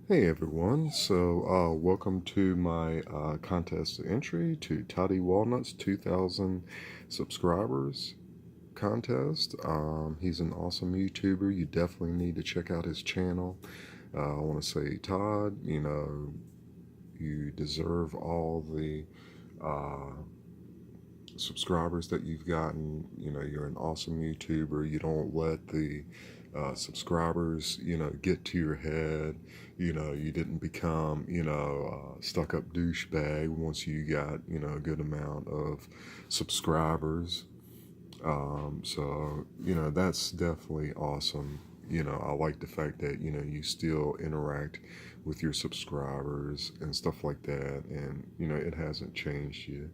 Hey everyone, welcome to my contest entry to Todd E Walnuts 2000 subscribers contest. He's an awesome YouTuber. You definitely need to check out his channel. I want to say, Todd, you deserve all the uh, subscribers that you've gotten. You're an awesome YouTuber. You don't let the subscribers, get to your head. You didn't become, stuck up douchebag once you got, a good amount of subscribers. That's definitely awesome. I like the fact that, you still interact with your subscribers and stuff like that. And, it hasn't changed you.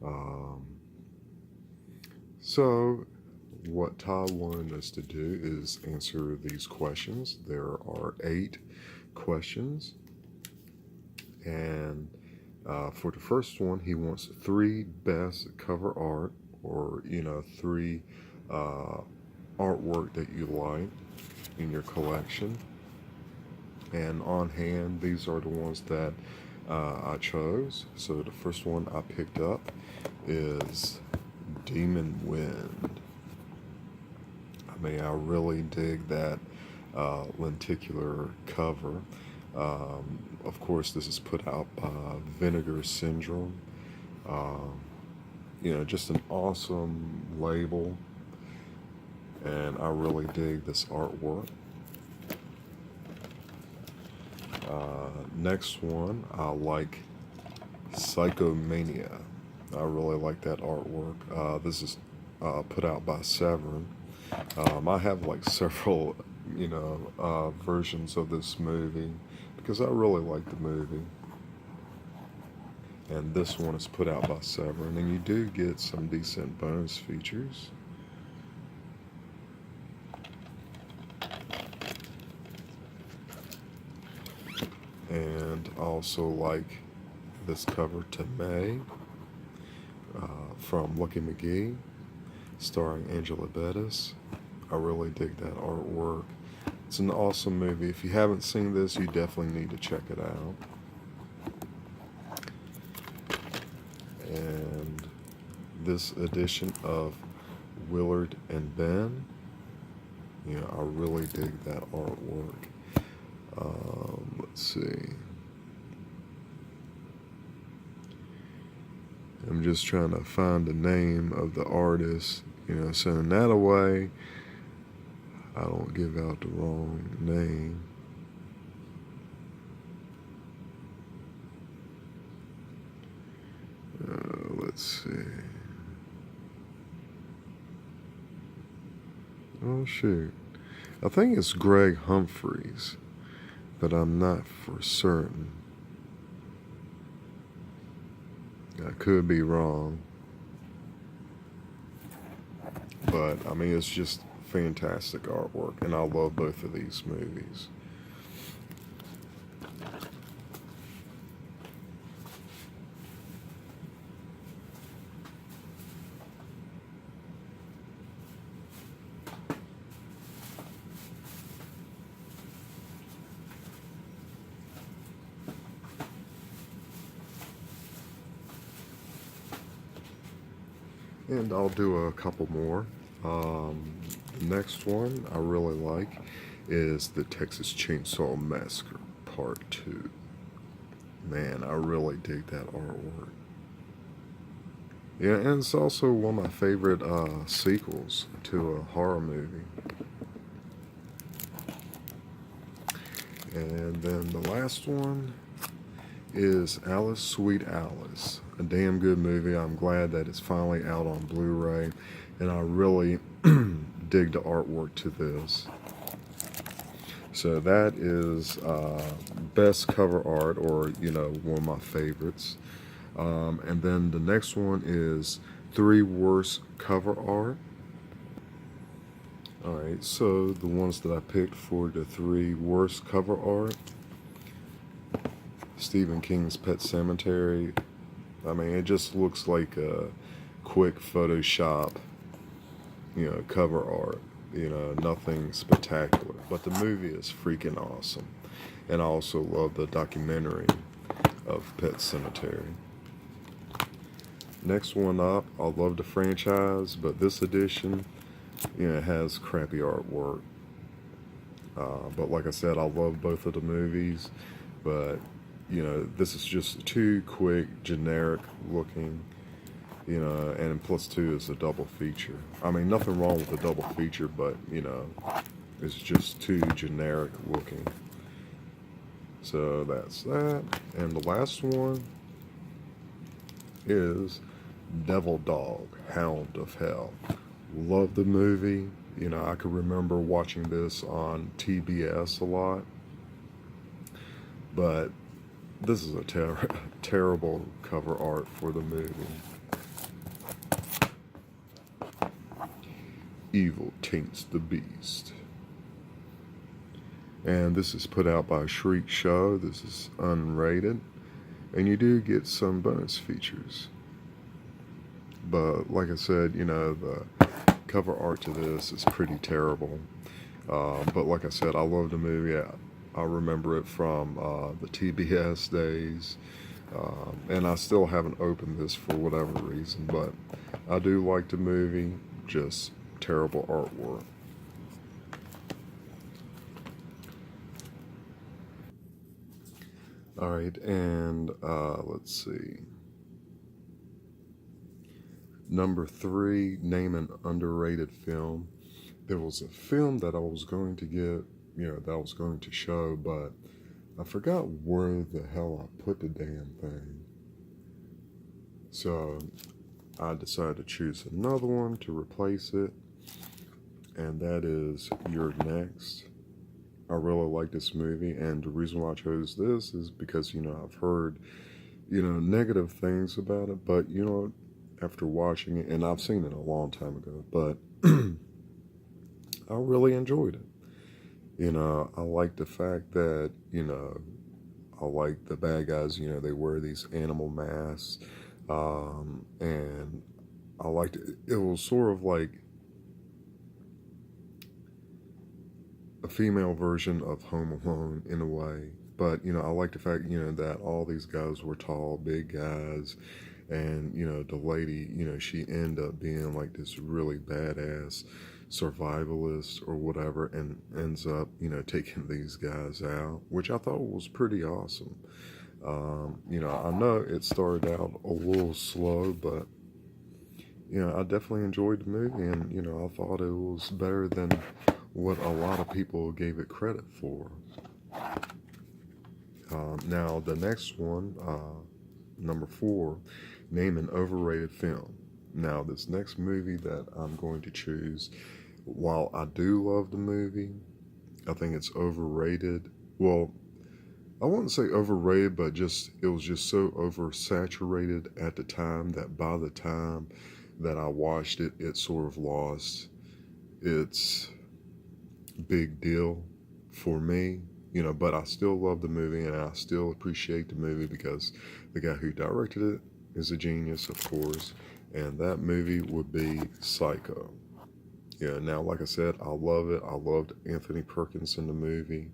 Um, so, what Todd wanted us to do is answer these questions. There are 8 questions. And for the first one, he wants 3 best cover art or, 3 artwork that you like in your collection. And on hand, these are the ones that I chose. So the first one I picked up is Demon Wind. I really dig that lenticular cover. Of course, this is put out by Vinegar Syndrome. Um, just an awesome label, and I really dig this artwork. Next one, I like Psychomania. I really like that artwork. This is put out by Severin. I have like several, versions of this movie because I really like the movie. And this one is put out by Severin, and you do get some decent bonus features. And I also like this cover to May from Lucky McGee, starring Angela Bettis. I really dig that artwork. It's an awesome movie. If you haven't seen this, you definitely need to check it out. And this edition of Willard and Ben, I really dig that artwork. Let's see. I'm just trying to find the name of the artist, sending that away. I don't give out the wrong name. Let's see. Oh, shoot. I think it's Greg Humphreys, but I'm not for certain. I could be wrong. But, it's just fantastic artwork, and I love both of these movies. And I'll do a couple more. The next one I really like is the Texas Chainsaw Massacre Part 2. Man, I really dig that artwork. Yeah, and it's also one of my favorite sequels to a horror movie. And then the last one is Alice, Sweet Alice. A damn good movie. I'm glad that it's finally out on Blu-ray, and I really dig the artwork to this. So that is best cover art, or one of my favorites. And then the next one is 3 worst cover art. All right, so the ones that I picked for the 3 worst cover art: Stephen King's Pet Sematary. It just looks like a quick Photoshop, cover art. Nothing spectacular. But the movie is freaking awesome. And I also love the documentary of Pet Cemetery. Next one up, I love the franchise, but this edition, it has crappy artwork. But like I said, I love both of the movies, but this is just too quick, generic looking, and plus two is a double feature. I mean, nothing wrong with a double feature, but it's just too generic looking. So that's that. And the last one is Devil Dog, Hound of Hell. Love the movie. I could remember watching this on TBS a lot. But this is a terrible cover art for the movie. Evil taints the beast. And this is put out by Shriek Show. This is unrated. And you do get some bonus features. But like I said, the cover art to this is pretty terrible. But like I said, I love the movie. I remember it from the TBS days. And I still haven't opened this for whatever reason. But I do like the movie. Just terrible artwork. All right, and let's see. Number 3, name an underrated film. There was a film that I was going to get, that I was going to show, but I forgot where the hell I put the damn thing. So I decided to choose another one to replace it, and that is You're Next. I really like this movie, and the reason why I chose this is because, I've heard, negative things about it, but, after watching it, and I've seen it a long time ago, but I really enjoyed it. I like the fact that, I like the bad guys, they wear these animal masks, and I liked it. It was sort of like a female version of Home Alone in a way. But, I like the fact, that all these guys were tall, big guys. And, the lady, she ended up being like this really badass survivalist or whatever and ends up, taking these guys out, which I thought was pretty awesome. I know it started out a little slow, but, I definitely enjoyed the movie and, I thought it was better than what a lot of people gave it credit for. Now, the next one, number 4, name an overrated film. Now, this next movie that I'm going to choose, while I do love the movie, I think it's overrated. Well, I wouldn't say overrated, but it was just so oversaturated at the time that by the time that I watched it, it sort of lost its big deal for me. But I still love the movie and I still appreciate the movie because the guy who directed it is a genius, of course, and that movie would be Psycho. Now, like I said, I love it. I loved Anthony Perkins in the movie,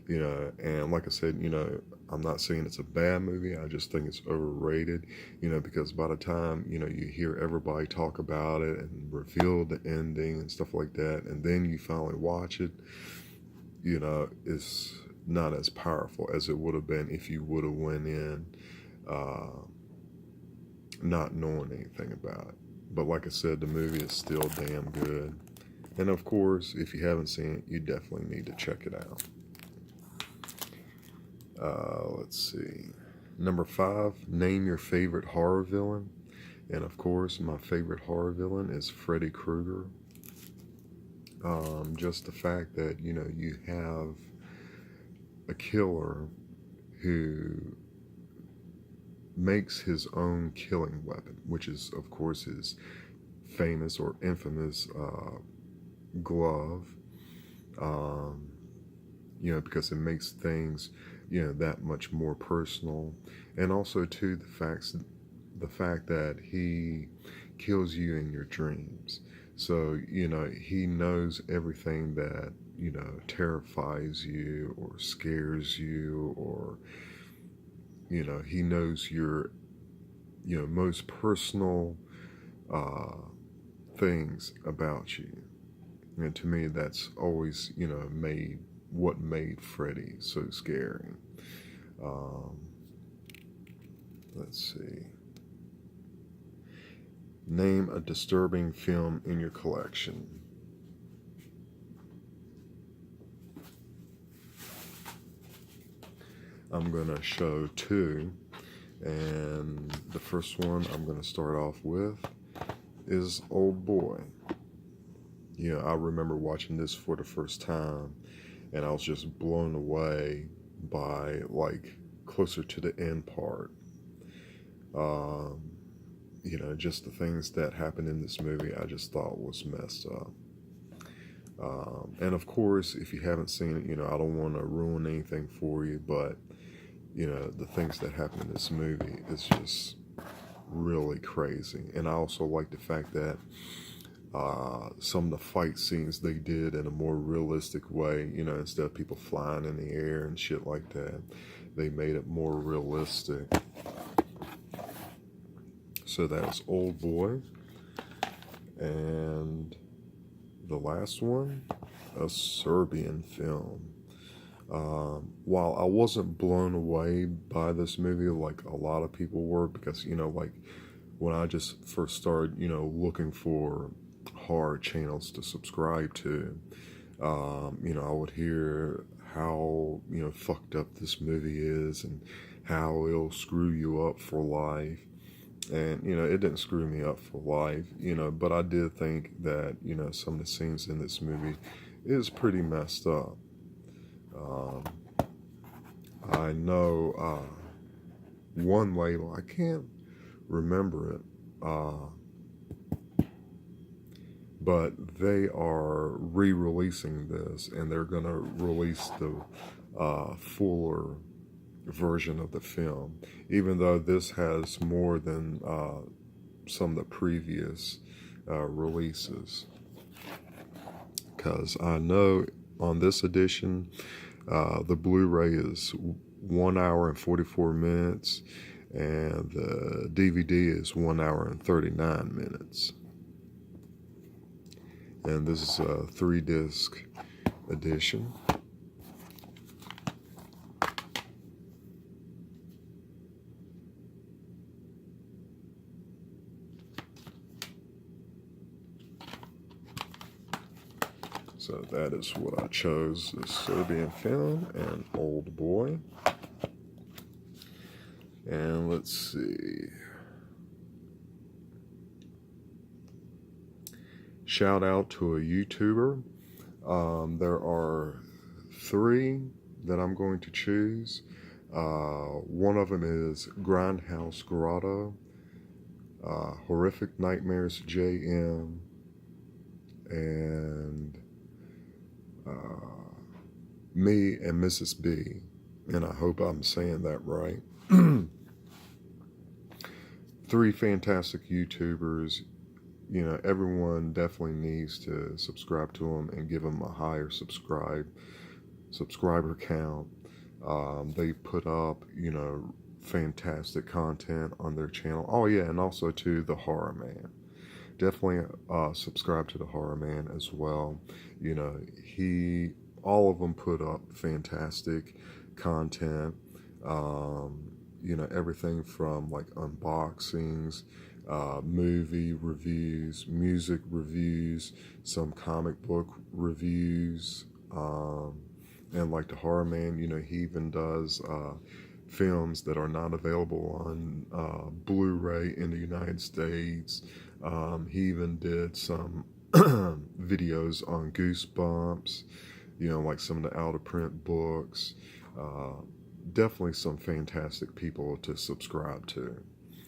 and like I said, I'm not saying it's a bad movie. I just think it's overrated, because by the time, you hear everybody talk about it and reveal the ending and stuff like that, and then you finally watch it, it's not as powerful as it would have been if you would have went in not knowing anything about it. But like I said, the movie is still damn good. And of course, if you haven't seen it, you definitely need to check it out. Let's see. Number 5, name your favorite horror villain. And of course, my favorite horror villain is Freddy Krueger. Just the fact that, you have a killer who makes his own killing weapon, which is, of course, his famous or infamous glove, because it makes things, that much more personal. And also, too, the fact that he kills you in your dreams. So, he knows everything that, terrifies you or scares you, or, he knows your, most personal things about you. And to me, that's always, made Freddy so scary. Um, let's see. Name a disturbing film in your collection. I'm going to show two, and the first one I'm going to start off with is Old Boy. I remember watching this for the first time, and I was just blown away by, like, closer to the end part. Just the things that happened in this movie I just thought was messed up. And of course, if you haven't seen it, I don't want to ruin anything for you, but the things that happen in this movie is just really crazy. And I also like the fact that some of the fight scenes they did in a more realistic way, instead of people flying in the air and shit like that, they made it more realistic. So that was Old Boy. And the last one, a Serbian film. While I wasn't blown away by this movie like a lot of people were, because, like when I just first started, looking for horror channels to subscribe to, I would hear how, fucked up this movie is and how it'll screw you up for life. And, it didn't screw me up for life, but I did think that, some of the scenes in this movie is pretty messed up. I know one label, I can't remember it, but they are re-releasing this, and they're going to release the fuller version of the film, even though this has more than some of the previous releases. Because I know on this edition, the Blu-ray is 1 hour and 44 minutes, and the DVD is 1 hour and 39 minutes. And this is a 3-disc edition. So that is what I chose, the Serbian film and Old Boy. And let's see. Shout out to a YouTuber. There are 3 that I'm going to choose. One of them is Grindhouse Grotto, Horrific Nightmares JM, and me and Mrs. B, and I hope I'm saying that right. 3 fantastic YouTubers. Everyone definitely needs to subscribe to them and give them a higher subscriber count. They put up, fantastic content on their channel. Oh yeah, and also to the Horror Man. Definitely subscribe to the Horror Man as well. All of them put up fantastic content. Everything from like unboxings, movie reviews, music reviews, some comic book reviews, and like the Horror Man, he even does films that are not available on Blu-ray in the United States. He even did some videos on Goosebumps, like some of the out-of-print books. Definitely some fantastic people to subscribe to.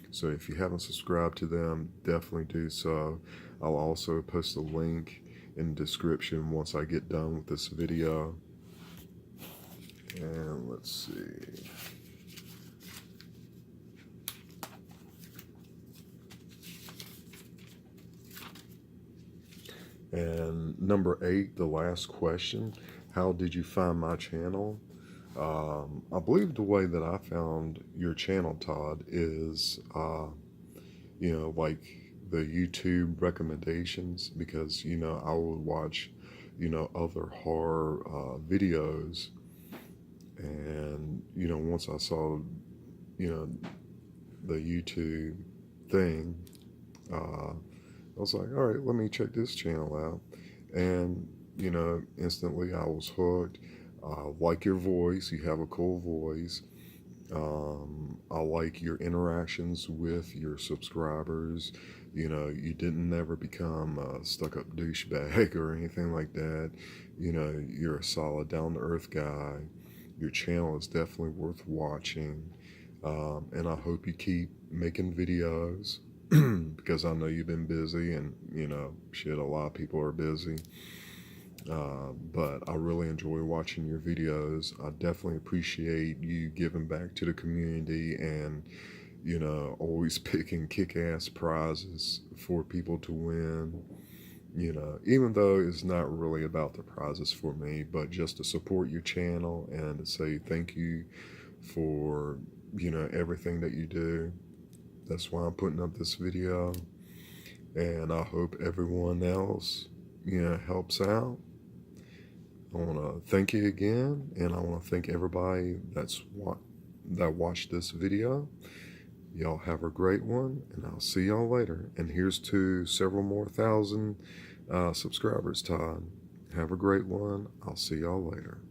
So if you haven't subscribed to them, definitely do so. I'll also post a link in the description once I get done with this video. And let's see. And Number 8, the last question. How did you find my channel? I believe the way that I found your channel, Todd, is, like the YouTube recommendations, because, I would watch, other horror videos. And, once I saw, you know, the YouTube thing, I was like, all right, let me check this channel out. And, instantly I was hooked. Like your voice, you have a cool voice. I like your interactions with your subscribers. You didn't never become a stuck up douchebag or anything like that. You're a solid, down to earth guy. Your channel is definitely worth watching. And I hope you keep making videos because I know you've been busy, and, shit, a lot of people are busy. But I really enjoy watching your videos. I definitely appreciate you giving back to the community and, always picking kick-ass prizes for people to win. Even though it's not really about the prizes for me, but just to support your channel and to say thank you for, everything that you do. That's why I'm putting up this video. And I hope everyone else, helps out. I want to thank you again, and I want to thank everybody that watched this video. Y'all have a great one, and I'll see y'all later. And here's to several more thousand subscribers, Todd. Have a great one. I'll see y'all later.